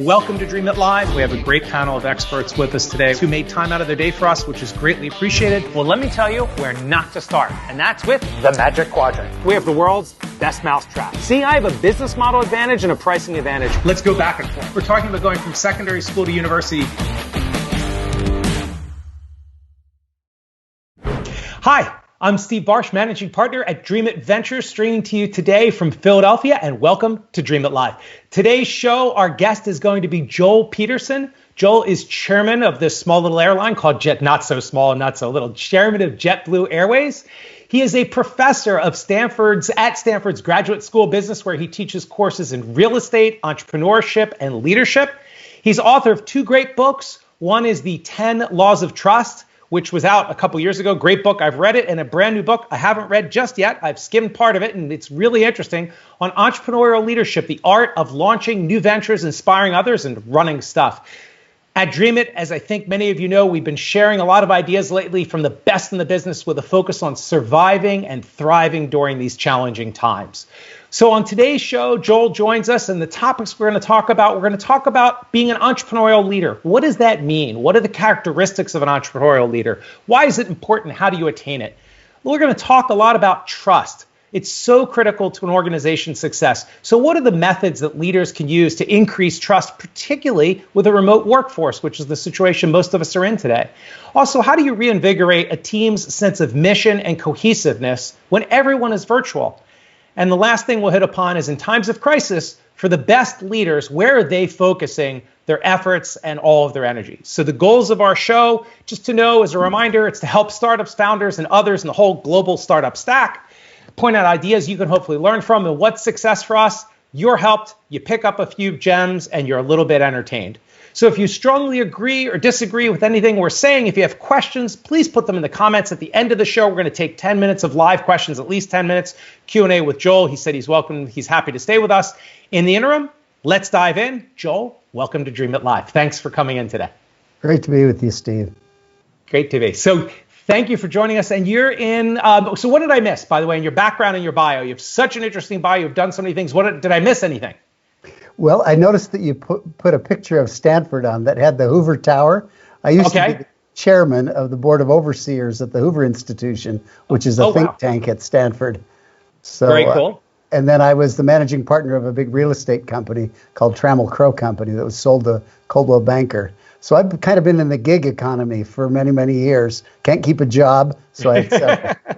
Welcome to Dreamit Live. We have a great panel of experts with us today who made time out of their day for us, which is greatly appreciated. Well, let me tell you where not to start, and that's with the Magic Quadrant. We have the world's best mousetrap. See, I have a business model advantage and a pricing advantage. Let's go back and forth. We're talking about going from secondary school to university. Hi, I'm Steve Barsh, Managing Partner at Dreamit Ventures, streaming to you today from Philadelphia, and welcome to Dreamit Live. Today's show, our guest is going to be Joel Peterson. Joel is chairman of this small little airline called not so small, not so little, Chairman of JetBlue Airways. He is a professor of Stanford's Graduate School of Business, where he teaches courses in real estate, entrepreneurship, and leadership. He's author of two great books. One is The 10 Laws of Trust, which was out a couple years ago. Great book. I've read it. And a brand new book I haven't read just yet. I've skimmed part of it, and it's really interesting, on entrepreneurial leadership, the art of launching new ventures, inspiring others, and running stuff. At Dreamit, as I think many of you know, we've been sharing a lot of ideas lately from the best in the business with a focus on surviving and thriving during these challenging times. So on today's show, Joel joins us, and the topics we're going to talk about being an entrepreneurial leader. What does that mean? What are the characteristics of an entrepreneurial leader? Why is it important? How do you attain it? We're going to talk a lot about trust. It's so critical to an organization's success. So what are the methods that leaders can use to increase trust, particularly with a remote workforce, which is the situation most of us are in today? Also, how do you reinvigorate a team's sense of mission and cohesiveness when everyone is virtual? And the last thing we'll hit upon is, in times of crisis, for the best leaders, where are they focusing their efforts and all of their energy? So the goals of our show, just to know as a reminder, it's to help startups, founders, and others in the whole global startup stack, point out ideas you can hopefully learn from, and what's success for us. You're helped, you pick up a few gems, and you're a little bit entertained. So if you strongly agree or disagree with anything we're saying, if you have questions, please put them in the comments. At the end of the show, we're going to take 10 minutes of live questions, at least 10 minutes, Q&A with Joel. He said he's welcome. He's happy to stay with us. In the interim, let's dive in. Joel, welcome to Dreamit Live. Thanks for coming in today. Great to be with you, Steve. Great to be. So thank you for joining us. And you're in, so what did I miss, by the way, in your background and your bio? You have such an interesting bio. You've done so many things. Did I miss anything? Well, I noticed that you put a picture of Stanford on that had the Hoover Tower. I used to be the chairman of the board of overseers at the Hoover Institution, which is a think tank at Stanford. So, very cool. And then I was the managing partner of a big real estate company called Trammell Crow Company that was sold to Coldwell Banker. So I've kind of been in the gig economy for many, many years. Can't keep a job, so I accept.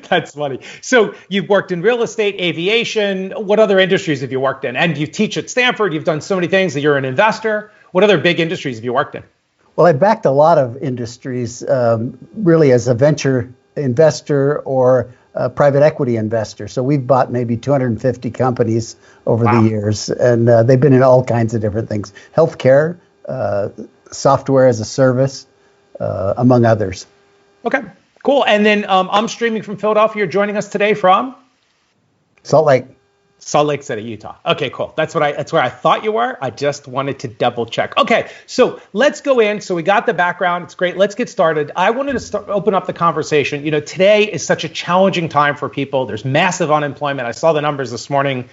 That's funny. So you've worked in real estate, aviation. What other industries have you worked in? And you teach at Stanford. You've done so many things. That you're an investor. What other big industries have you worked in? Well, I backed a lot of industries, really as a venture investor or a private equity investor. So we've bought maybe 250 companies over the years, and they've been in all kinds of different things. Healthcare, software as a service, among others. Okay. Cool. And then I'm streaming from Philadelphia. You're joining us today from? Salt Lake City, Utah. Okay, cool. That's where I thought you were. I just wanted to double check. Okay, so let's go in. So we got the background. It's great. Let's get started. I wanted to open up the conversation. You know, today is such a challenging time for people. There's massive unemployment. I saw the numbers this morning.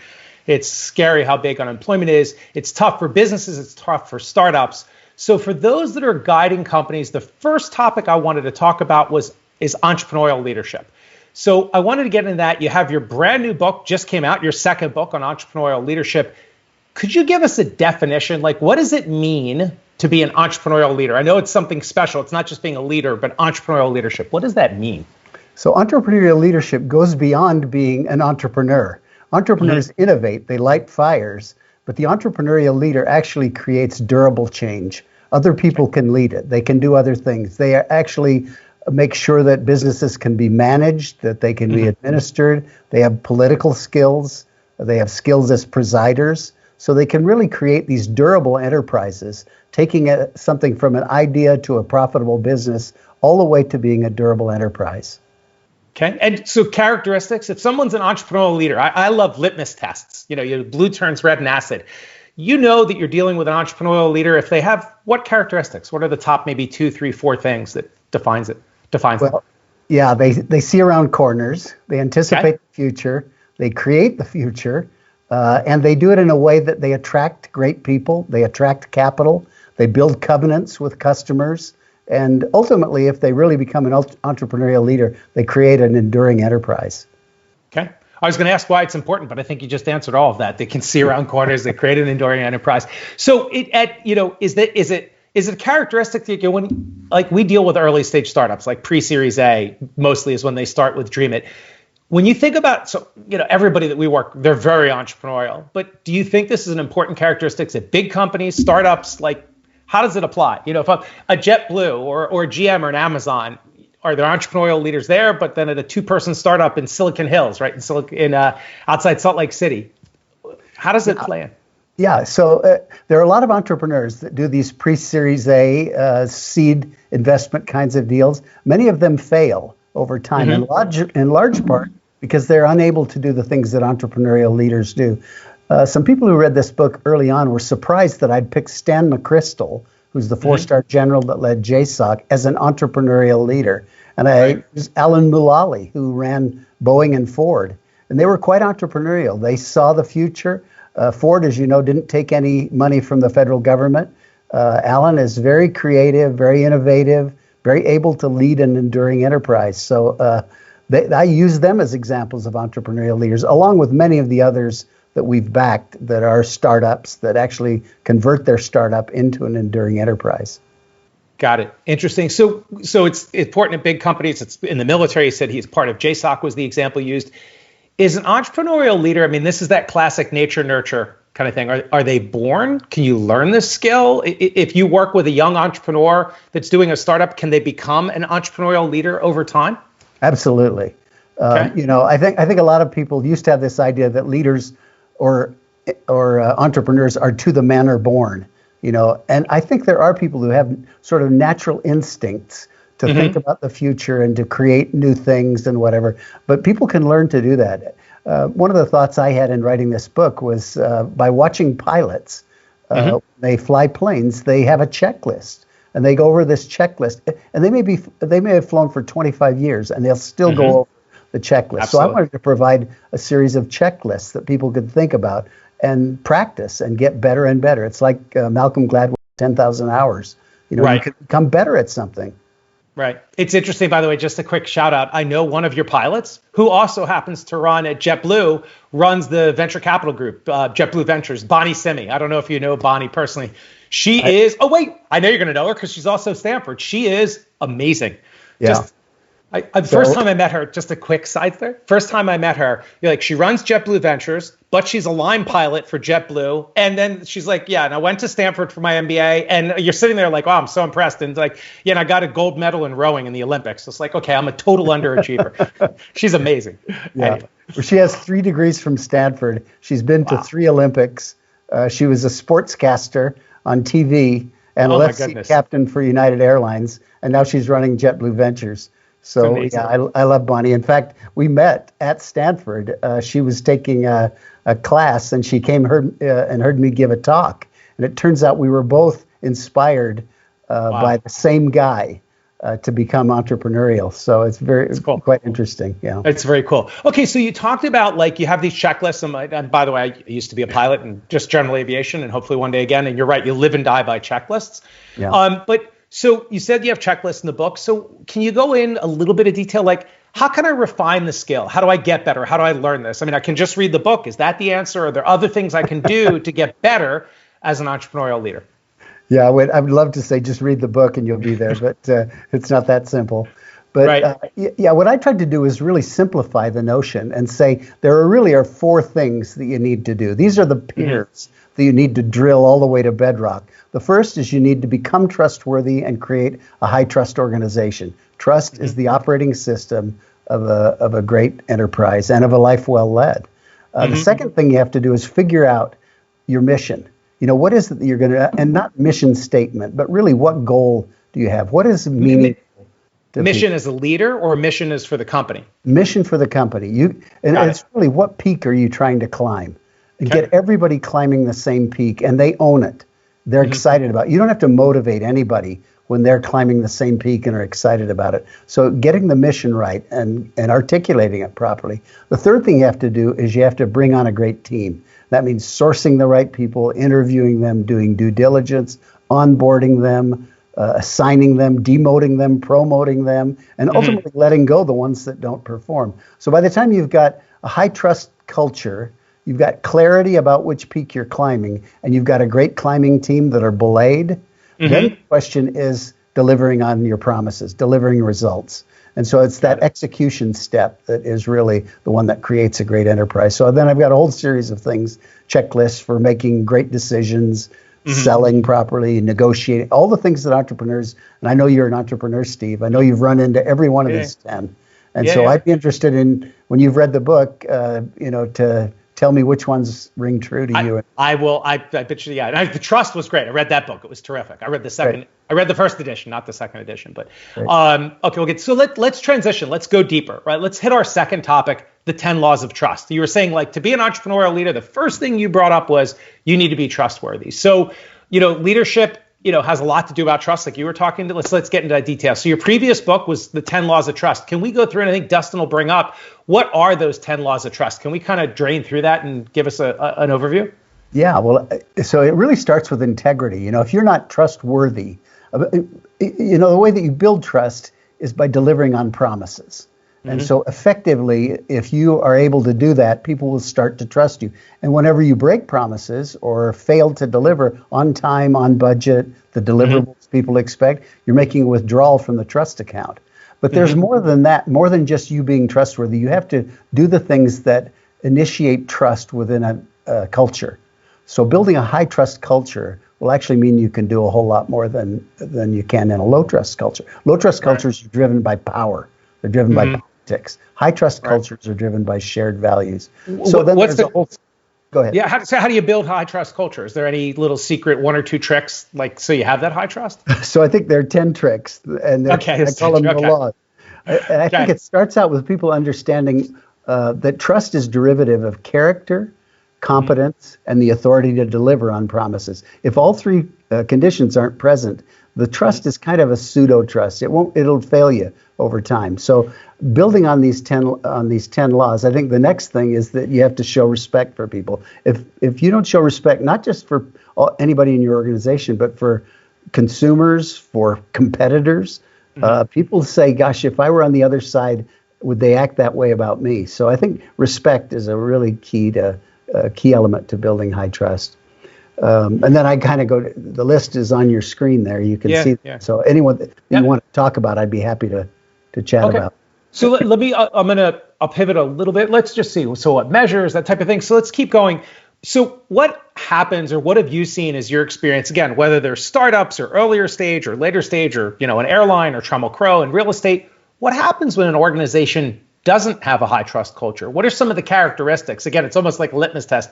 It's scary how big unemployment is. It's tough for businesses. It's tough for startups. So for those that are guiding companies, the first topic I wanted to talk about is entrepreneurial leadership. So I wanted to get into that. You have your brand new book, just came out, your second book on entrepreneurial leadership. Could you give us a definition? Like, what does it mean to be an entrepreneurial leader? I know it's something special. It's not just being a leader, but entrepreneurial leadership. What does that mean? So entrepreneurial leadership goes beyond being an entrepreneur. Entrepreneurs innovate, they light fires, but the entrepreneurial leader actually creates durable change. Other people can lead it. They can do other things. They actually make sure that businesses can be managed, that they can be administered. They have political skills. They have skills as presiders. So they can really create these durable enterprises, taking something from an idea to a profitable business all the way to being a durable enterprise. Okay. And so characteristics, if someone's an entrepreneurial leader, I love litmus tests. You know, blue turns red in acid. You know that you're dealing with an entrepreneurial leader if they have what characteristics? What are the top maybe 2, 3, 4 things that defines them? Yeah, they see around corners. They anticipate the future. They create the future. And they do it in a way that they attract great people, they attract capital, they build covenants with customers, and ultimately, if they really become an entrepreneurial leader, they create an enduring enterprise. Okay. I was going to ask why it's important, but I think you just answered all of that. They can see around corners, they create an enduring enterprise. So is it characteristic that when, like, we deal with early stage startups, like pre-Series A, mostly is when they start with Dreamit. When you think about, everybody that we work, they're very entrepreneurial, but do you think this is an important characteristic at big companies, startups? Like, how does it apply? If a JetBlue or GM or an Amazon, are there entrepreneurial leaders there, but then at a 2-person startup in Silicon Hills, right, outside Salt Lake City, how does it play in? Yeah, so there are a lot of entrepreneurs that do these pre-Series A seed investment kinds of deals. Many of them fail over time, in large part because they're unable to do the things that entrepreneurial leaders do. Some people who read this book early on were surprised that I'd picked Stan McChrystal, who's the 4-star general that led JSOC, as an entrepreneurial leader. And I used Alan Mulally, who ran Boeing and Ford. And they were quite entrepreneurial. They saw the future. Ford, as you know, didn't take any money from the federal government. Alan is very creative, very innovative, very able to lead an enduring enterprise. So I use them as examples of entrepreneurial leaders, along with many of the others that we've backed that are startups that actually convert their startup into an enduring enterprise. Got it. Interesting. So it's important in big companies. It's in the military. You said he's part of JSOC was the example used. Is an entrepreneurial leader, I mean, this is that classic nature nurture kind of thing. Are they born? Can you learn this skill? If you work with a young entrepreneur that's doing a startup, can they become an entrepreneurial leader over time? Absolutely. Okay. I think a lot of people used to have this idea that leaders or entrepreneurs are to the manner born, and I think there are people who have sort of natural instincts to think about the future and to create new things and whatever, but people can learn to do that. One of the thoughts I had in writing this book was by watching pilots, they fly planes, they have a checklist, and they go over this checklist, and they may have flown for 25 years, and they'll still go over the checklist. Absolutely. So I wanted to provide a series of checklists that people could think about and practice and get better and better. It's like Malcolm Gladwell's 10,000 hours. You could become better at something. Right. It's interesting, by the way, just a quick shout out. I know one of your pilots who also happens to run at JetBlue, runs the venture capital group, JetBlue Ventures, Bonnie Simi. I don't know if you know Bonnie personally. I know you're going to know her because she's also Stanford. She is amazing. Yeah. First time I met her, just a quick side there. First time I met her, she runs JetBlue Ventures, but she's a line pilot for JetBlue. And then she's like, yeah, and I went to Stanford for my MBA. And you're sitting there like, wow, I'm so impressed. And like, yeah, and I got a gold medal in rowing in the Olympics. It's like, okay, I'm a total underachiever. She's amazing. Yeah. Anyway. Well, she has 3 degrees from Stanford. She's been to 3 Olympics. She was a sportscaster on TV and a left seat captain for United Airlines. And now she's running JetBlue Ventures. So yeah, I love Bonnie. In fact, we met at Stanford. She was taking a class, and she came and heard me give a talk. And it turns out we were both inspired by the same guy to become entrepreneurial. So it's cool. Quite interesting. Yeah, it's very cool. Okay, so you talked about you have these checklists. And by the way, I used to be a pilot and just general aviation, and hopefully one day again. And you're right, you live and die by checklists. Yeah. So you said you have checklists in the book. So can you go in a little bit of detail? Like, how can I refine the skill? How do I get better? How do I learn this? I mean, I can just read the book. Is that the answer? Are there other things I can do to get better as an entrepreneurial leader? Yeah, I would love to say just read the book and you'll be there, but it's not that simple. But what I tried to do is really simplify the notion and say there are 4 things that you need to do. These are the pillars that you need to drill all the way to bedrock. The first is you need to become trustworthy and create a high trust organization. Trust is the operating system of a great enterprise and of a life well led. The second thing you have to do is figure out your mission. What is it that you're going to, and not mission statement, but really what goal do you have? What is meaning? Mission as a leader or mission is for the company? Mission for the company. It's really what peak are you trying to climb? And get everybody climbing the same peak, and they own it. They're excited about it. You don't have to motivate anybody when they're climbing the same peak and are excited about it. So getting the mission right and articulating it properly. The third thing you have to do is you have to bring on a great team. That means sourcing the right people, interviewing them, doing due diligence, onboarding them, assigning them, demoting them, promoting them, and ultimately letting go the ones that don't perform. So by the time you've got a high trust culture, you've got clarity about which peak you're climbing, and you've got a great climbing team that are belayed, then the question is delivering on your promises, delivering results. And so it's that execution step that is really the one that creates a great enterprise. So then I've got a whole series of things, checklists for making great decisions, selling properly, negotiating, all the things that entrepreneurs, and I know you're an entrepreneur, Steve. I know you've run into every one of these 10. And so I'd be interested in, when you've read the book, to tell me which ones ring true to you. I will. I bet you. Yeah. The Trust was great. I read that book. It was terrific. I read the second. Right. I read the first edition, not the second edition. But okay, we'll get. So let's transition. Let's go deeper. Right. Let's hit our second topic: the 10 laws of trust. You were saying, like, to be an entrepreneurial leader, the first thing you brought up was you need to be trustworthy. So, leadership, has a lot to do about trust, like you were talking to. Let's get into that detail. So your previous book was the 10 laws of trust. Can we go through, and I think Dustin will bring up, what are those 10 laws of trust? Can we kind of drain through that and give us an overview? Yeah, well, so it really starts with integrity. If you're not trustworthy, the way that you build trust is by delivering on promises. And so effectively, if you are able to do that, people will start to trust you. And whenever you break promises or fail to deliver on time, on budget, the deliverables people expect, you're making a withdrawal from the trust account. But there's more than that, more than just you being trustworthy. You have to do the things that initiate trust within a culture. So building a high trust culture will actually mean you can do a whole lot more than you can in a low trust culture. Low trust cultures are driven by power. They're driven by politics. High trust cultures are driven by shared values. So then what's the whole... Go ahead. Yeah. How do you build high trust culture? Is there any little secret 1 or 2 tricks, so you have that high trust? So I think there are 10 tricks, and I call them the laws. And I think it starts out with people understanding that trust is derivative of character, competence, and the authority to deliver on promises. If all 3 conditions aren't present, the trust is kind of a pseudo trust. It'll fail you over time. So building on these 10 laws, I think the next thing is that you have to show respect for people. If you don't show respect, not just for anybody in your organization, but for consumers, for competitors, people say, gosh, if I were on the other side, would they act that way about me? So I think respect is a really key element to building high trust. And then I kind of go, the list is on your screen there. You can see. Yeah. So anyone that you want to talk about, I'd be happy to chat about. So let me, I'll pivot a little bit. Let's just see. So what measures, that type of thing. So let's keep going. So what happens, or what have you seen as your experience, again, whether they're startups or earlier stage or later stage, or, an airline or Trammell Crow in real estate, what happens when an organization doesn't have a high trust culture? What are some of the characteristics? Again, it's almost like a litmus test.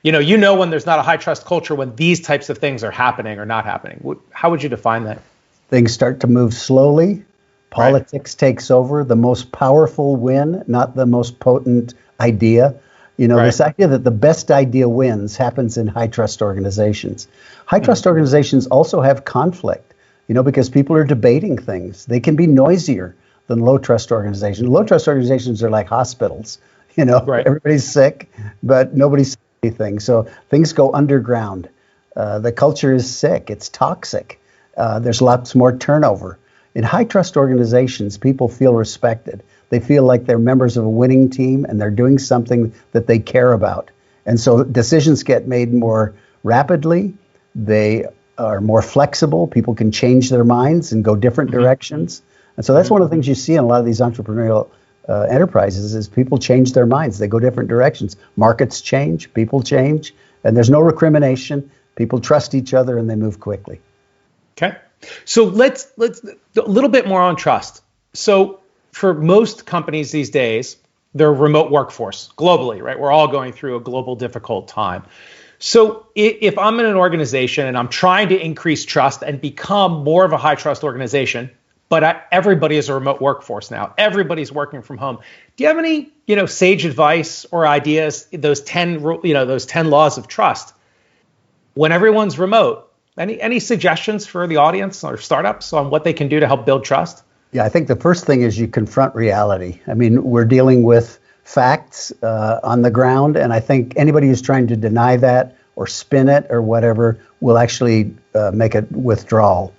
When there's not a high trust culture, when these types of things are happening or not happening. How would you define that? Things start to move slowly. Politics takes over. The most powerful win, not the most potent idea. This idea that the best idea wins happens in high trust organizations. High trust organizations also have conflict, because people are debating things. They can be noisier than low trust organizations. Low trust organizations are like hospitals. Everybody's sick, but nobody's saying anything. So things go underground. The culture is sick. It's toxic. There's lots more turnover. In high trust organizations, people feel respected. They feel like they're members of a winning team and they're doing something that they care about. And so decisions get made more rapidly. They are more flexible. People can change their minds and go different directions. And so that's one of the things you see in a lot of these entrepreneurial enterprises is people change their minds. They go different directions. Markets change, people change, and there's no recrimination. People trust each other and they move quickly. Okay. So let's a little bit more on trust. So for most companies these days, they're a remote workforce globally, right? We're all going through a global difficult time. So if I'm in an organization and I'm trying to increase trust and become more of a high trust organization, but everybody is a remote workforce now, everybody's working from home. Do you have any, sage advice or ideas, those 10 laws of trust when everyone's remote? Any suggestions for the audience or startups on what they can do to help build trust? Yeah, I think the first thing is you confront reality. I mean, we're dealing with facts on the ground. And I think anybody who's trying to deny that or spin it or whatever will actually make a withdrawal.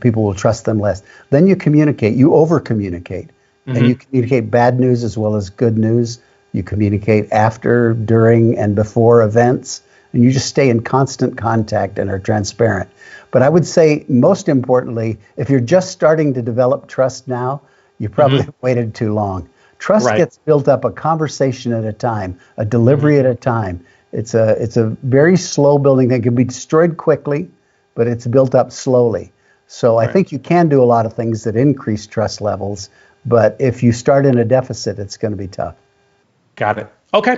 People will trust them less. Then you communicate. You over-communicate. And you communicate bad news as well as good news. You communicate after, during, and before events. And you just stay in constant contact and are transparent. But I would say, most importantly, if you're just starting to develop trust now, you probably have waited too long. Trust gets built up a conversation at a time, a delivery at a time. It's a very slow building thing. It can be destroyed quickly, but it's built up slowly. So I think you can do a lot of things that increase trust levels. But if you start in a deficit, it's going to be tough. Got it. Okay.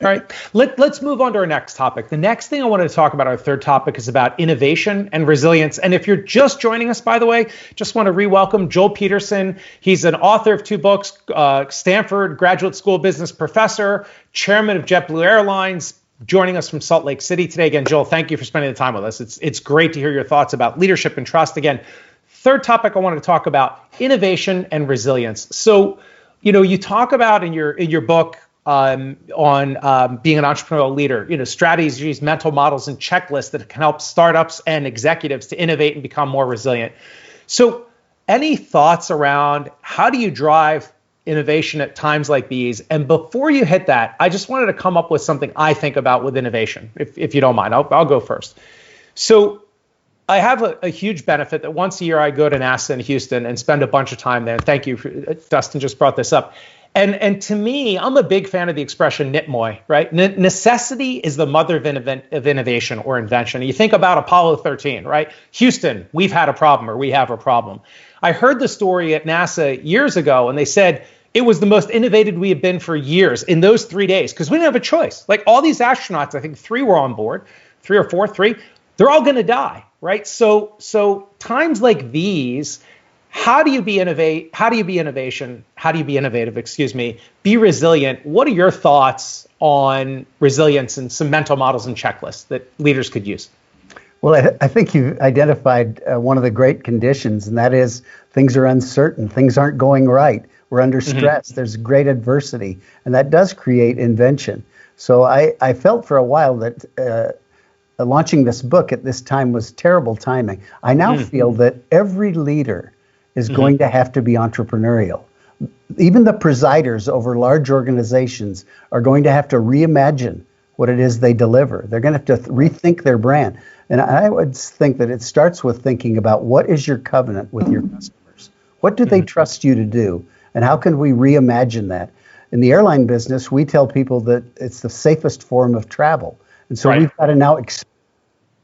All right. Let's move on to our next topic. The next thing I wanted to talk about, our third topic, is about innovation and resilience. And if you're just joining us, by the way, just want to re-welcome Joel Peterson. He's an author of 2 books, Stanford Graduate School Business Professor, Chairman of JetBlue Airways, joining us from Salt Lake City today. Again, Joel, thank you for spending the time with us. It's great to hear your thoughts about leadership and trust. Again, third topic I wanted to talk about, innovation and resilience. So, you talk about in your book on being an entrepreneurial leader, strategies, mental models, and checklists that can help startups and executives to innovate and become more resilient. So, any thoughts around how do you drive innovation at times like these? And before you hit that, I just wanted to come up with something I think about with innovation, if you don't mind. I'll go first. So, I have a huge benefit that once a year I go to NASA in Houston and spend a bunch of time there. Thank you, Dustin just brought this up. And to me, I'm a big fan of the expression nitmoy, right? Necessity is the mother of innovation or invention. You think about Apollo 13, right? Houston, we've had a problem, or we have a problem. I heard the story at NASA years ago, and they said it was the most innovative we had been for years in those 3 days, because we didn't have a choice. Like all these astronauts, I think 3 were on board, 3 or 4, 3, they're all going to die, right? So times like these, how do you be innovative? Be resilient. What are your thoughts on resilience and some mental models and checklists that leaders could use? Well, I think you've identified one of the great conditions, and that is things are uncertain. Things aren't going right. We're under stress. There's great adversity, and that does create invention. So I felt for a while that launching this book at this time was terrible timing. I now feel that every leader is going to have to be entrepreneurial. Even the presiders over large organizations are going to have to reimagine what it is they deliver. They're going to have to rethink their brand. And I would think that it starts with thinking about what is your covenant with your customers? What do they trust you to do? And how can we reimagine that? In the airline business, we tell people that it's the safest form of travel. And so we've got to now expand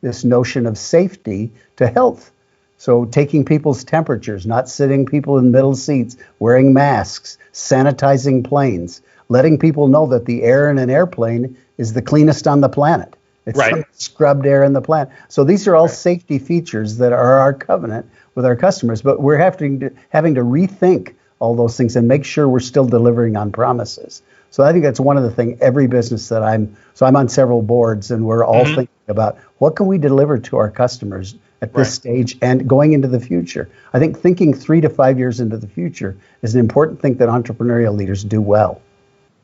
this notion of safety to health. So taking people's temperatures, not sitting people in middle seats, wearing masks, sanitizing planes, letting people know that the air in an airplane is the cleanest on the planet. It's the scrubbed air in the planet. So these are all safety features that are our covenant with our customers, but we're having to rethink all those things and make sure we're still delivering on promises. So I think that's one of the things every business that I'm on several boards, and we're all thinking about what can we deliver to our customers at this stage and going into the future. I think thinking 3 to 5 years into the future is an important thing that entrepreneurial leaders do well.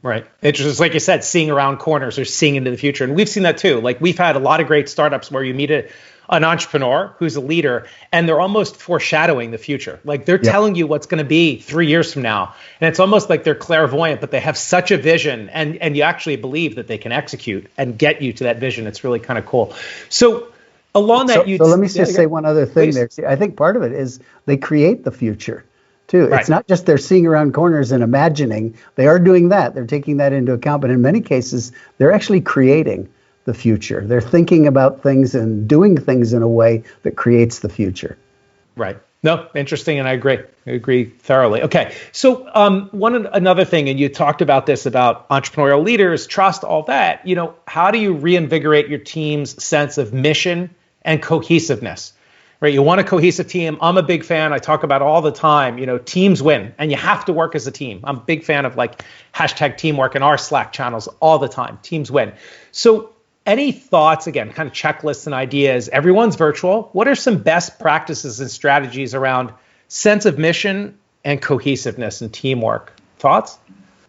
Right. It's just like you said, seeing around corners or seeing into the future. And we've seen that too. Like we've had a lot of great startups where you meet an entrepreneur who's a leader and they're almost foreshadowing the future. Like they're telling you what's going to be 3 years from now. And it's almost like they're clairvoyant, but they have such a vision and you actually believe that they can execute and get you to that vision. It's really kind of cool. So along that, so let me just say one other thing there. I think part of it is they create the future too. It's not just they're seeing around corners and imagining. They are doing that. They're taking that into account. But in many cases, they're actually creating the future. They're thinking about things and doing things in a way that creates the future. Right. No, interesting. And I agree thoroughly. Okay. So another thing, and you talked about this, about entrepreneurial leaders, trust, all that, how do you reinvigorate your team's sense of mission and cohesiveness, right? You want a cohesive team. I'm a big fan. I talk about it all the time. Teams win, and you have to work as a team. I'm a big fan of like #teamwork in our Slack channels all the time. Teams win. So any thoughts, again, kind of checklists and ideas? Everyone's virtual. What are some best practices and strategies around sense of mission and cohesiveness and teamwork? Thoughts?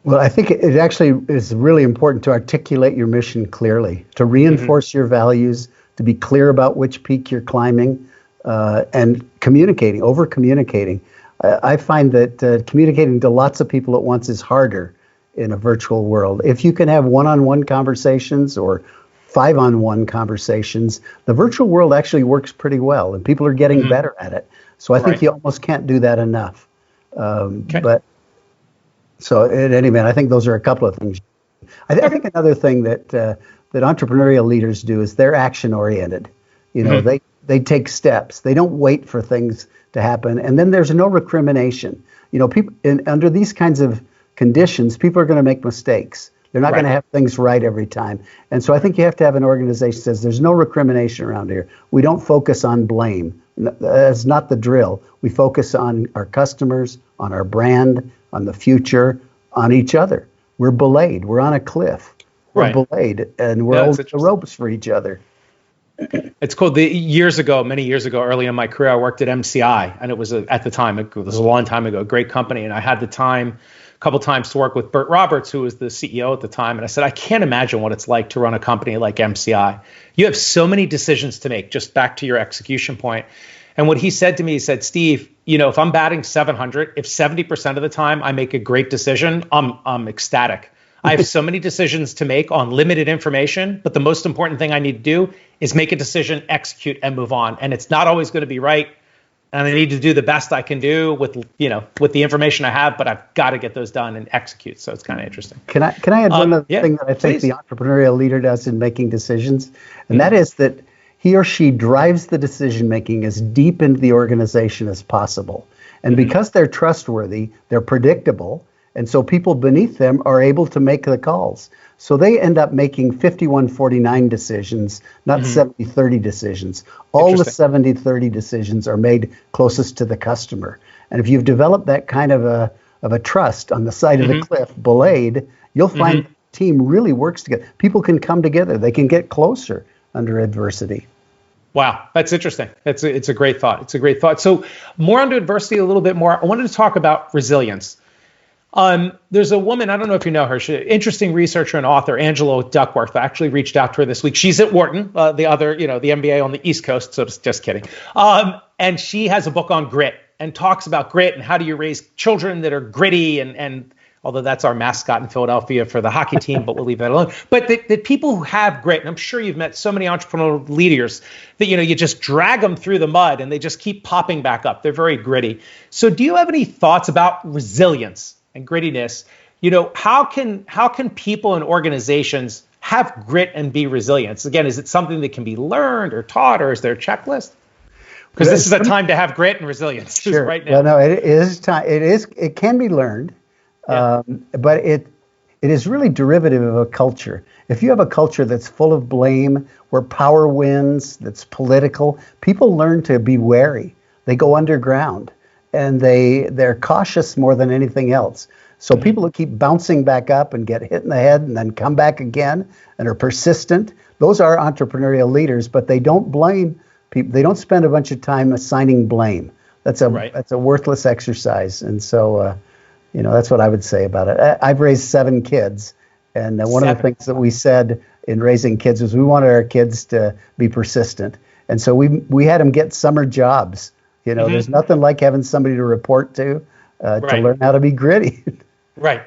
Well, I think it actually is really important to articulate your mission clearly, to reinforce your values, to be clear about which peak you're climbing, and communicating, over communicating. I find that communicating to lots of people at once is harder in a virtual world. If you can have one-on-one conversations or 5-on-1 conversations, the virtual world actually works pretty well, and people are getting better at it. So I think you almost can't do that enough. But so in any event, I think those are a couple of things. I think another thing that that entrepreneurial leaders do is they're action oriented. You know, they take steps. They don't wait for things to happen, and then there's no recrimination. You know, people under these kinds of conditions, people are going to make mistakes. They're not going to have things right every time. And so I think you have to have an organization that says there's no recrimination around here. We don't focus on blame. That's not the drill. We focus on our customers, on our brand, on the future, on each other. We're belayed. We're on a cliff. We're belayed, and we're holding the ropes for each other. It's cool. Many years ago, early in my career, I worked at MCI, and it was at the time, it was a long time ago, a great company. And I had the time, a couple times, to work with Burt Roberts, who was the CEO at the time. And I said, I can't imagine what it's like to run a company like MCI. You have so many decisions to make, just back to your execution point. And what he said to me, he said, Steve, you know, if I'm batting 700, if 70% of the time I make a great decision, I'm ecstatic. I have so many decisions to make on limited information, but the most important thing I need to do is make a decision, execute, and move on. And it's not always going to be right. And I need to do the best I can do with the information I have, but I've got to get those done and execute. So it's kind of interesting. Can I add one other thing that I think the entrepreneurial leader does in making decisions? And that is that he or she drives the decision making as deep into the organization as possible. And because they're trustworthy, they're predictable. And so people beneath them are able to make the calls. So they end up making 51-49 decisions, not 70-30 decisions. All the 70-30 decisions are made closest to the customer. And if you've developed that kind of a trust on the side of the cliff, belayed, you'll find the team really works together. People can come together. They can get closer under adversity. Wow, that's interesting. It's a great thought. It's a great thought. So more under adversity, a little bit more. I wanted to talk about resilience. There's a woman, I don't know if you know her, she's an interesting researcher and author, Angela Duckworth. I actually reached out to her this week. She's at Wharton, the MBA on the East Coast, so just kidding. And she has a book on grit and talks about grit and how do you raise children that are gritty and although that's our mascot in Philadelphia for the hockey team, but we'll leave that alone. But the people who have grit, and I'm sure you've met so many entrepreneurial leaders that, you just drag them through the mud and they just keep popping back up. They're very gritty. So do you have any thoughts about resilience and grittiness? How can people and organizations have grit and be resilient? Again, is it something that can be learned or taught, or is there a checklist? Because this is a time to have grit and resilience. Sure. Right now. Well, no, it is time. It can be learned, but it is really derivative of a culture. If you have a culture that's full of blame, where power wins, that's political, people learn to be wary. They go underground. And they're cautious more than anything else. So people who keep bouncing back up and get hit in the head and then come back again and are persistent, those are entrepreneurial leaders, but they don't blame people. They don't spend a bunch of time assigning blame. That's a worthless exercise. And so, that's what I would say about it. I've raised 7 kids. And one of the things that we said in raising kids was we wanted our kids to be persistent. And so we had them get summer jobs. There's nothing like having somebody to report to learn how to be gritty. Right.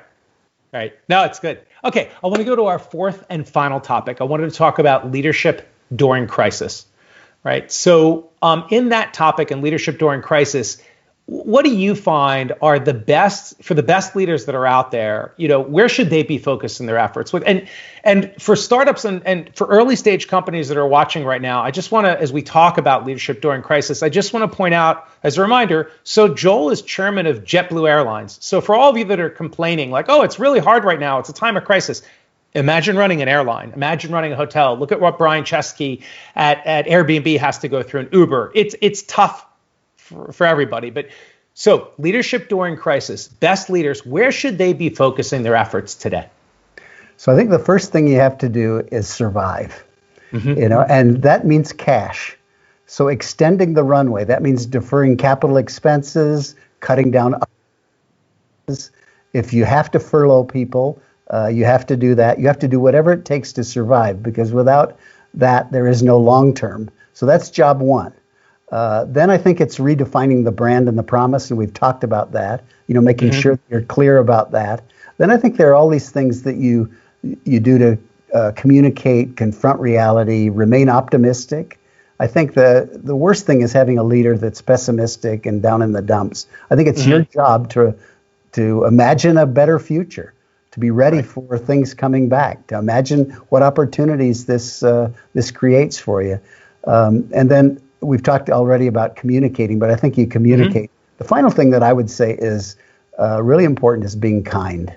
No, it's good. Okay, I want to go to our fourth and final topic. I wanted to talk about leadership during crisis. Right. So in that topic and leadership during crisis, what do you find are the best leaders that are out there? Where should they be focused in their efforts? And for startups and for early stage companies that are watching right now, I just want to, as we talk about leadership during crisis, I just want to point out as a reminder, so Joel is chairman of JetBlue Airlines. So for all of you that are complaining like, oh, it's really hard right now, it's a time of crisis. Imagine running an airline. Imagine running a hotel. Look at what Brian Chesky at Airbnb has to go through, and Uber. It's tough for everybody. But so leadership during crisis, best leaders, where should they be focusing their efforts today? So I think the first thing you have to do is survive, and that means cash. So extending the runway, that means deferring capital expenses, cutting down If you have to furlough people, you have to do that. You have to do whatever it takes to survive, because without that, there is no long term. So that's job one. Then I think it's redefining the brand and the promise, and we've talked about that, making sure that you're clear about that. Then I think there are all these things that you do to communicate, confront reality, remain optimistic. I think the worst thing is having a leader that's pessimistic and down in the dumps. I think it's your job to imagine a better future, to be ready for things coming back, to imagine what opportunities this creates for you. And then we've talked already about communicating, but I think you communicate. The final thing that I would say is really important is being kind.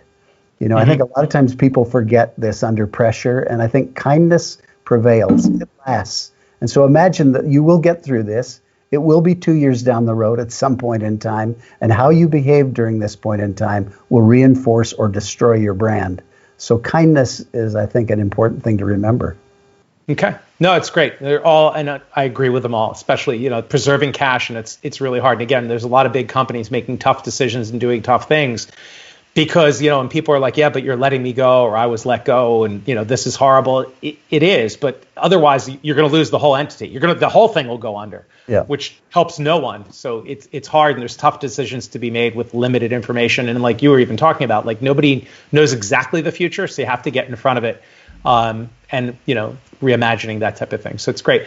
I think a lot of times people forget this under pressure, and I think kindness prevails. It lasts. And so imagine that you will get through this. It will be 2 years down the road at some point in time, and how you behave during this point in time will reinforce or destroy your brand. So kindness is, I think, an important thing to remember. Okay. No, it's great. They're all, and I agree with them all, especially, preserving cash, and it's really hard. And again, there's a lot of big companies making tough decisions and doing tough things because, and people are like, yeah, but you're letting me go, or I was let go, and, this is horrible. It is, but otherwise you're going to lose the whole entity. The whole thing will go under, which helps no one. So it's hard, and there's tough decisions to be made with limited information. And like you were even talking about, like nobody knows exactly the future, so you have to get in front of it. And reimagining that type of thing. So it's great.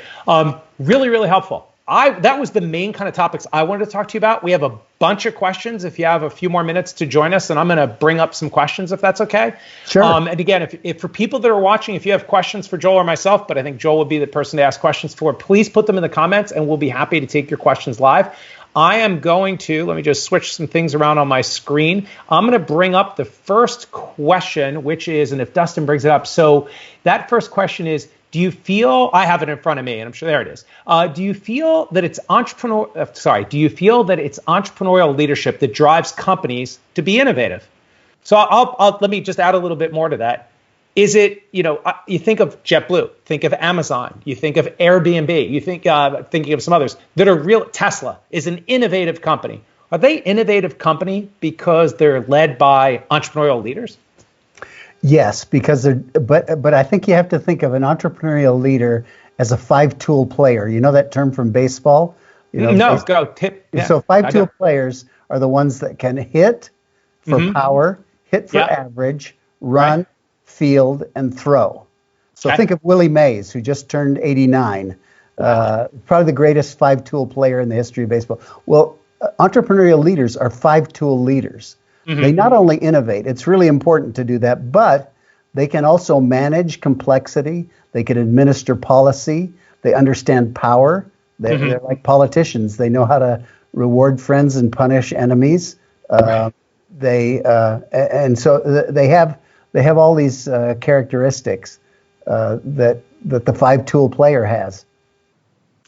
Really, really helpful. That was the main kind of topics I wanted to talk to you about. We have a bunch of questions. If you have a few more minutes to join us, and I'm going to bring up some questions if that's okay. Sure. And again, if for people that are watching, if you have questions for Joel or myself, but I think Joel would be the person to ask questions for, please put them in the comments and we'll be happy to take your questions live. I am going to, let me just switch some things around on my screen. I'm going to bring up the first question, which is, and if Dustin brings it up, so that first question is, do you feel, I have it in front of me and I'm sure there it is. Do you feel that it's entrepreneurial leadership that drives companies to be innovative? So I'll let me just add a little bit more to that. Is it, you think of JetBlue, think of Amazon, you think of Airbnb, you think thinking of some others that are real. Tesla is an innovative company. Are they innovative company because they're led by entrepreneurial leaders? Yes, because but I think you have to think of an entrepreneurial leader as a 5-tool player. You know that term from baseball? Go tip. Yeah, so 5-tool players are the ones that can hit for power, hit for average, run, field, and throw. So think of Willie Mays, who just turned 89, probably the greatest 5-tool player in the history of baseball. Well, entrepreneurial leaders are 5-tool leaders. They not only innovate, it's really important to do that, but they can also manage complexity. They can administer policy. They understand power. They're like politicians. They know how to reward friends and punish enemies. And so they have all these characteristics that the 5-tool player has.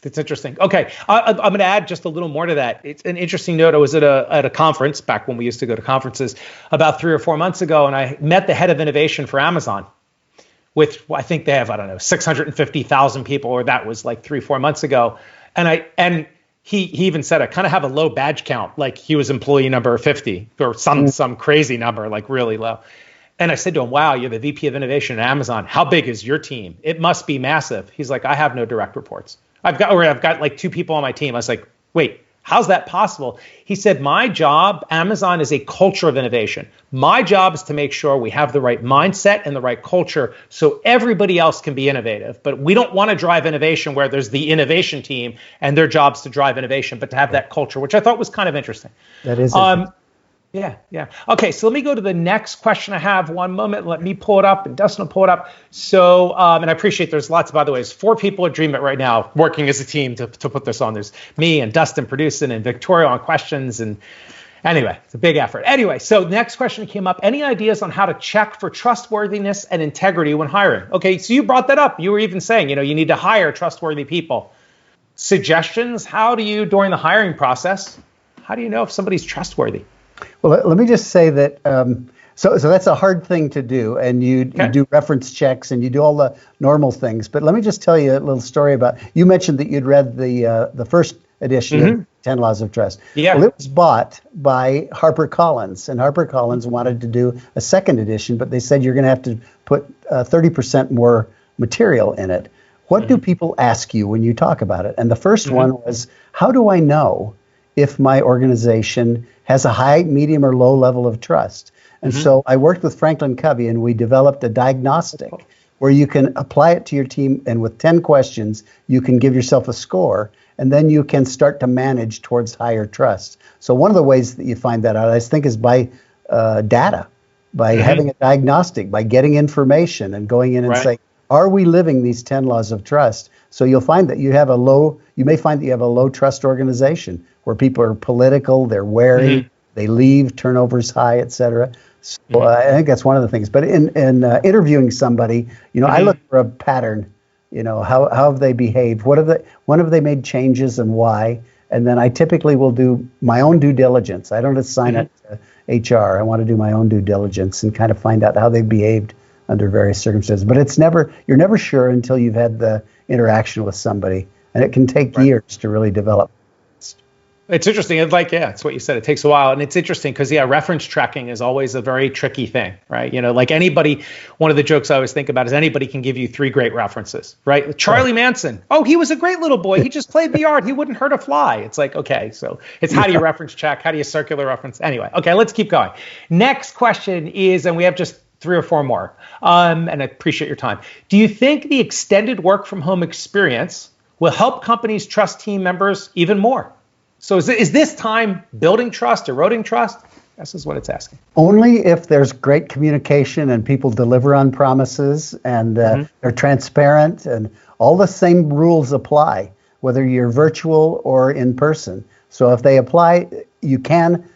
That's interesting. Okay, I'm going to add just a little more to that. It's an interesting note. I was at a conference back when we used to go to conferences about 3 or 4 months ago, and I met the head of innovation for Amazon. With I think they have 650,000 people, or that was like 3-4 months ago, and he even said I kind of have a low badge count, like he was employee number 50 or some crazy number, like really low. And I said to him, wow, you're the VP of innovation at Amazon. How big is your team? It must be massive. He's like, I have no direct reports. I've got like 2 people on my team. I was like, wait, how's that possible? He said, my job, Amazon is a culture of innovation. My job is to make sure we have the right mindset and the right culture so everybody else can be innovative. But we don't want to drive innovation where there's the innovation team and their job's to drive innovation, but to have that culture, which I thought was kind of interesting. That is interesting. Yeah. Okay, so let me go to the next question I have. One moment. Let me pull it up, and Dustin will pull it up. So, and I appreciate there's lots, by the way, there's 4 people at Dreamit right now working as a team to put this on. There's me and Dustin producing and Victoria on questions. And anyway, it's a big effort. Anyway, so the next question came up. Any ideas on how to check for trustworthiness and integrity when hiring? Okay, so you brought that up. You were even saying, you need to hire trustworthy people. Suggestions? How do you, during the hiring process, how do you know if somebody's trustworthy? Well, let me just say that, so that's a hard thing to do, and you do reference checks, and you do all the normal things. But let me just tell you a little story about, you mentioned that you'd read the first edition of 10 Laws of Trust. Yeah. Well, it was bought by HarperCollins, and HarperCollins wanted to do a second edition, but they said you're going to have to put 30% more material in it. What do people ask you when you talk about it? And the first one was, how do I know if my organization has a high, medium, or low level of trust? And so I worked with Franklin Covey, and we developed a diagnostic where you can apply it to your team, and with 10 questions, you can give yourself a score, and then you can start to manage towards higher trust. So one of the ways that you find that out, I think, is by data, by having a diagnostic, by getting information and going in and saying, are we living these 10 laws of trust? So you'll find that you may find that you have a low trust organization where people are political, they're wary, they leave, turnover's high, et cetera. So I think that's one of the things. But in interviewing somebody, I look for a pattern. How have they behaved? When have they made changes and why? And then I typically will do my own due diligence. I don't assign it to HR. I want to do my own due diligence and kind of find out how they've behaved under various circumstances. But you're never sure until you've had the interaction with somebody, and it can take years to really develop. It's interesting. It's it's what you said. It takes a while. And it's interesting because, reference tracking is always a very tricky thing, right? Like anybody, one of the jokes I always think about is anybody can give you 3 great references, right? Charlie Manson. Oh, he was a great little boy. He just played the art. He wouldn't hurt a fly. It's like, okay, so it's how do you reference check? How do you circular reference? Anyway, okay, let's keep going. Next question is, and we have just 3 or 4 more, and I appreciate your time. Do you think the extended work from home experience will help companies trust team members even more? So is this time building trust, eroding trust? This is what it's asking. Only if there's great communication and people deliver on promises and they're transparent and all the same rules apply, whether you're virtual or in person. So if they apply, you can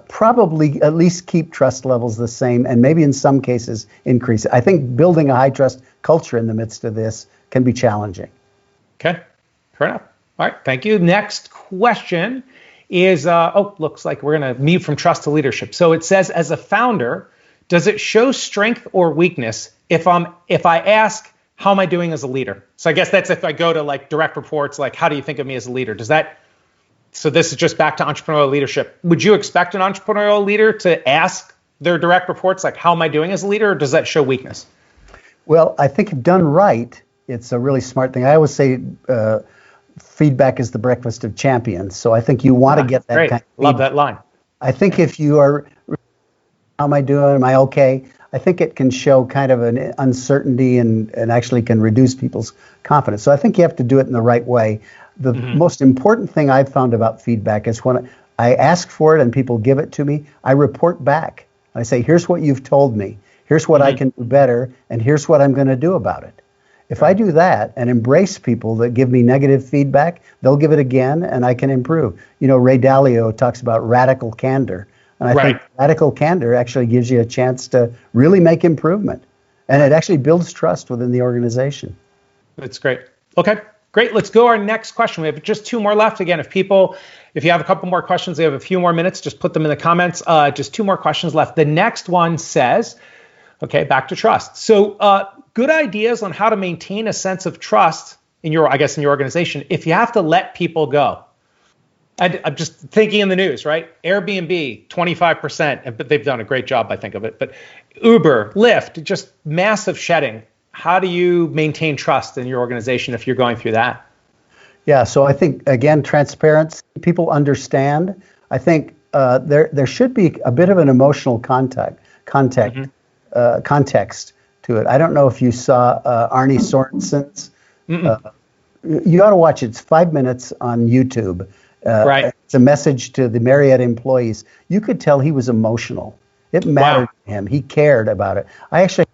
probably at least keep trust levels the same and maybe in some cases increase it. I think building a high trust culture in the midst of this can be challenging. Okay, fair enough. All right, thank you. Next question is, looks like we're going to move from trust to leadership. So it says, as a founder, does it show strength or weakness if I ask, how am I doing as a leader? So I guess that's if I go to like direct reports, like, how do you think of me as a leader? So this is just back to entrepreneurial leadership. Would you expect an entrepreneurial leader to ask their direct reports, like, how am I doing as a leader, or does that show weakness? Well, I think if done right, it's a really smart thing. I always say, feedback is the breakfast of champions. So I think you want to get that great. kind of Love that line. I think if you are, how am I doing? Am I okay? I think it can show kind of an uncertainty and actually can reduce people's confidence. So I think you have to do it in the right way. The most important thing I've found about feedback is when I ask for it and people give it to me, I report back. I say, here's what you've told me. Here's what I can do better. And here's what I'm going to do about it. If I do that and embrace people that give me negative feedback, they'll give it again and I can improve. Ray Dalio talks about radical candor. And I think radical candor actually gives you a chance to really make improvement. And it actually builds trust within the organization. That's great. Okay, great. Let's go to our next question. We have just 2 more left. Again, if you have a couple more questions, we have a few more minutes, just put them in the comments. Just 2 more questions left. The next one says, okay, back to trust. So good ideas on how to maintain a sense of trust in your organization if you have to let people go. I'm just thinking in the news, right? Airbnb, 25%, but they've done a great job, I think, of it. But Uber, Lyft, just massive shedding. How do you maintain trust in your organization if you're going through that? Yeah, so I think, again, transparency, people understand. I think there should be a bit of an emotional context to it. I don't know if you saw Arnie Sorensen's. You ought to watch it. It's 5 minutes on YouTube. It's a message to the Marriott employees. You could tell he was emotional. It mattered to him. He cared about it. I actually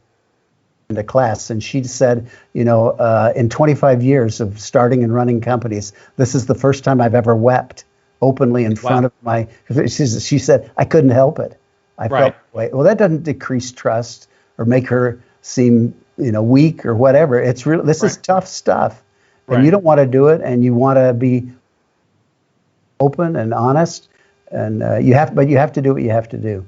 in a class, and she said, in 25 years of starting and running companies, this is the first time I've ever wept openly in front of my. She said, I couldn't help it. I felt well. That doesn't decrease trust or make her seem weak or whatever. It's real. This is tough stuff, and you don't want to do it, and you want to be open and honest, and you have to do what you have to do.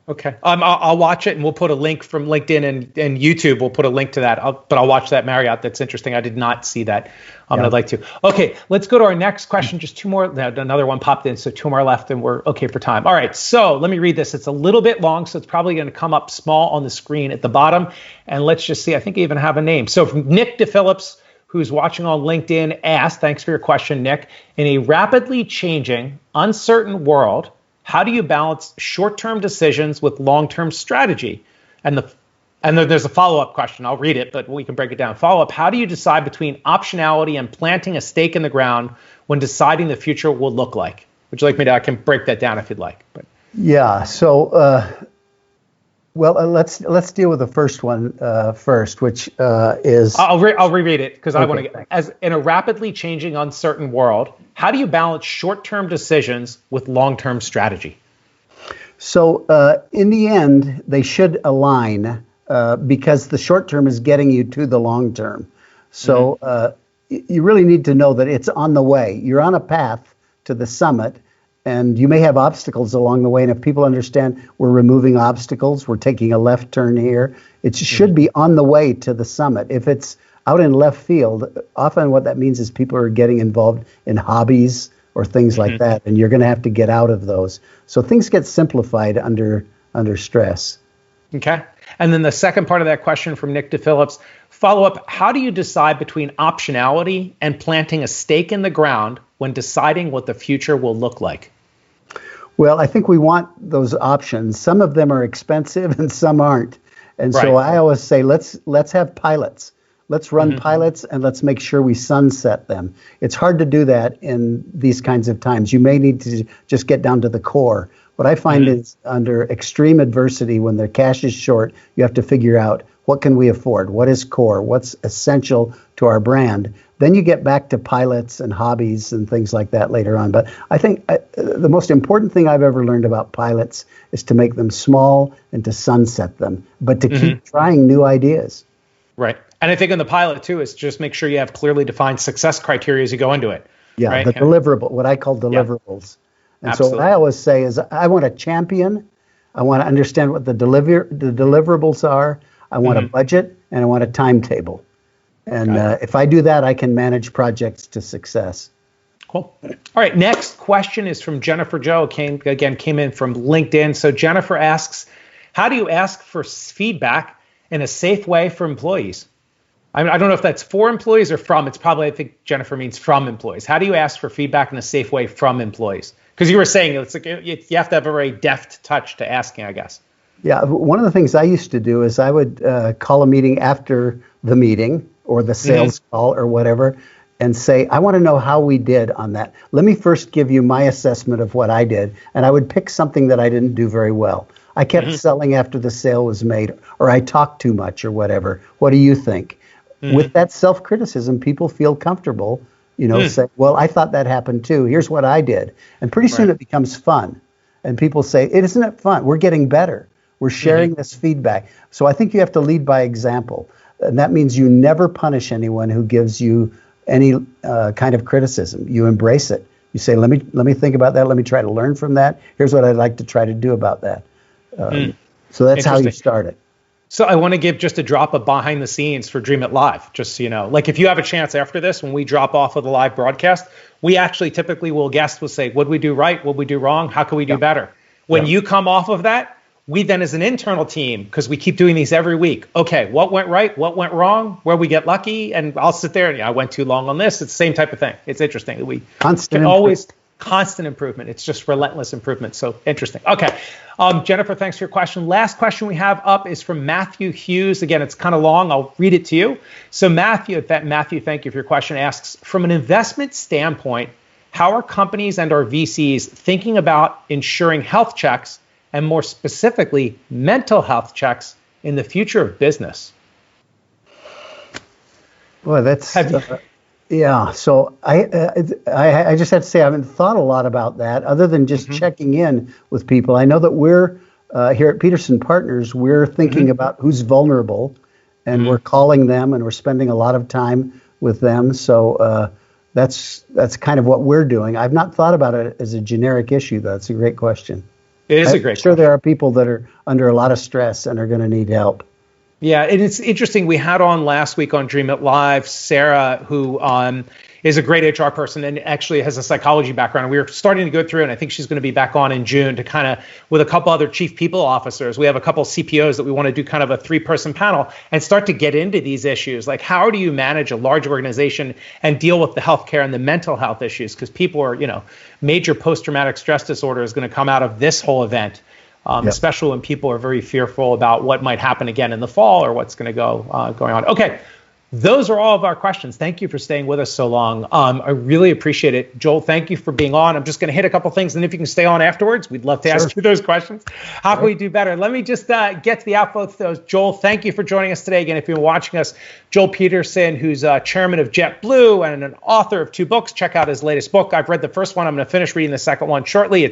Okay. I'll watch it, and we'll put a link from LinkedIn and YouTube. We'll put a link to that. But I'll watch that Marriott. That's interesting. I did not see that. I'd like to. Okay. Let's go to our next question. Just two more. Another one popped in. So two more left, and we're okay for time. All right. So let me read this. It's a little bit long, so it's probably going to come up small on the screen at the bottom. And let's just see. I think I even have a name. So from Nick DePhillips, who's watching on LinkedIn, asked, thanks for your question, Nick. In a rapidly changing, uncertain world, how do you balance short-term decisions with long-term strategy? And then there's a follow-up question. I'll read it, but we can break it down. Follow-up, how do you decide between optionality and planting a stake in the ground when deciding the future will look like? Would you like me to? I can break that down if you'd like. But yeah, so let's deal with the first one first, which is I'll reread it because I want to get, as in a rapidly changing, uncertain world, how do you balance short-term decisions with long-term strategy? So in the end, they should align because the short term is getting you to the long term. So you really need to know that it's on the way. You're on a path to the summit, and you may have obstacles along the way. And if people understand we're removing obstacles, we're taking a left turn here, it should be on the way to the summit. If it's out in left field, often what that means is people are getting involved in hobbies or things like that, and you're going to have to get out of those. So things get simplified under stress. Okay. And then the second part of that question from Nick DePhillips, follow up, how do you decide between optionality and planting a stake in the ground when deciding what the future will look like? Well, I think we want those options. Some of them are expensive and some aren't. And so I always say, let's have pilots. Let's run pilots and let's make sure we sunset them. It's hard to do that in these kinds of times. You may need to just get down to the core. What I find is under extreme adversity, when the cash is short, you have to figure out what can we afford, what is core, what's essential to our brand. Then you get back to pilots and hobbies and things like that later on. But I think the most important thing I've ever learned about pilots is to make them small and to sunset them, but to keep trying new ideas. Right. And I think in the pilot, too, is just make sure you have clearly defined success criteria as you go into it. Yeah, right? The deliverable, what I call deliverables. And Absolutely. So what I always say is I want a champion. I want to understand what the deliverables are. I want a budget, and I want a timetable. And if I do that, I can manage projects to success. Cool. All right. Next question is from Jennifer Joe. Came in from LinkedIn. So Jennifer asks, how do you ask for feedback in a safe way for employees? I don't know if that's for employees or from. It's probably, I think Jennifer means from employees. How do you ask for feedback in a safe way from employees? Because you were saying it's like you have to have a very deft touch to asking, I guess. Yeah, one of the things I used to do is I would call a meeting after the meeting or the sales call or whatever and say, I want to know how we did on that. Let me first give you my assessment of what I did. And I would pick something that I didn't do very well. I kept selling after the sale was made, or I talked too much or whatever. What do you think? With that self-criticism, people feel comfortable, say, well, I thought that happened too. Here's what I did. And pretty soon it becomes fun. And people say, isn't it fun? We're getting better. We're sharing this feedback. So I think you have to lead by example. And that means you never punish anyone who gives you any kind of criticism. You embrace it. You say, let me think about that. Let me try to learn from that. Here's what I'd like to try to do about that. So that's how you start it. So I want to give just a drop of behind the scenes for Dreamit Live, just so you know. Like if you have a chance after this, when we drop off of the live broadcast, we actually typically will say, what did we do right? What did we do wrong? How can we do better? When you come off of that, we then as an internal team, because we keep doing these every week, okay, what went right? What went wrong? Where we get lucky? And I'll sit there and I went too long on this. It's the same type of thing. It's interesting. We can always constant improvement. It's just relentless improvement. So interesting. Okay. Jennifer, thanks for your question. Last question we have up is from Matthew Hughes. Again, it's kind of long. I'll read it to you. So Matthew, thank you for your question, asks, from an investment standpoint, how are companies and our VCs thinking about ensuring health checks and more specifically mental health checks in the future of business? Well, that's... Yeah, so I just have to say I haven't thought a lot about that other than just checking in with people. I know that we're here at Peterson Partners, we're thinking about who's vulnerable, and we're calling them and we're spending a lot of time with them. So that's kind of what we're doing. I've not thought about it as a generic issue, though. It's a great question. It is a great question. I'm sure there are people that are under a lot of stress and are going to need help. Yeah, and it's interesting. We had on last week on Dreamit Live, Sarah, who is a great HR person and actually has a psychology background. And we were starting to go through, and I think she's going to be back on in June to kind of, with a couple other chief people officers. We have a couple CPOs that we want to do kind of a 3-person panel and start to get into these issues. Like, how do you manage a large organization and deal with the healthcare and the mental health issues? Because people are, major post-traumatic stress disorder is going to come out of this whole event. Especially when people are very fearful about what might happen again in the fall or what's going to go going on. Okay, those are all of our questions. Thank you for staying with us so long. I really appreciate it. Joel, thank you for being on. I'm just going to hit a couple things, and if you can stay on afterwards, we'd love to ask you those questions. How can we do better? Let me just get to the outflow of those. Joel, thank you for joining us today. Again, if you've been watching us, Joel Peterson, who's chairman of JetBlue and an author of 2 books. Check out his latest book. I've read the first one. I'm going to finish reading the second one shortly.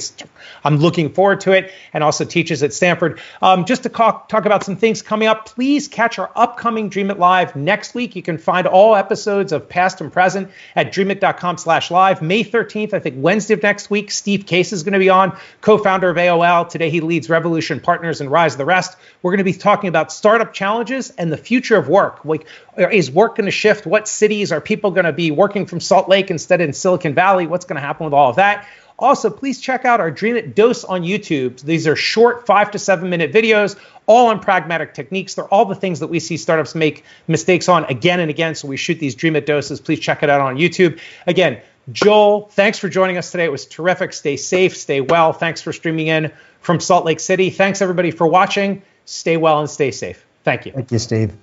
I'm looking forward to it, and also teaches at Stanford. Just to talk about some things coming up, please catch our upcoming Dreamit Live next week. You can find all episodes of past and present at dreamit.com/live. May 13th, I think Wednesday of next week, Steve Case is going to be on, co-founder of AOL. Today he leads Revolution Partners and Rise of the Rest. We're going to be talking about startup challenges and the future of work. Like, is work going to shift? What cities are people going to be working from Salt Lake instead of in Silicon Valley? What's going to happen with all of that? Also, please check out our Dreamit Dose on YouTube. These are short 5 to 7 minute videos, all on pragmatic techniques. They're all the things that we see startups make mistakes on again and again. So we shoot these Dreamit Doses. Please check it out on YouTube. Again, Joel, thanks for joining us today. It was terrific. Stay safe, stay well. Thanks for streaming in from Salt Lake City. Thanks, everybody, for watching. Stay well and stay safe. Thank you. Thank you, Steve.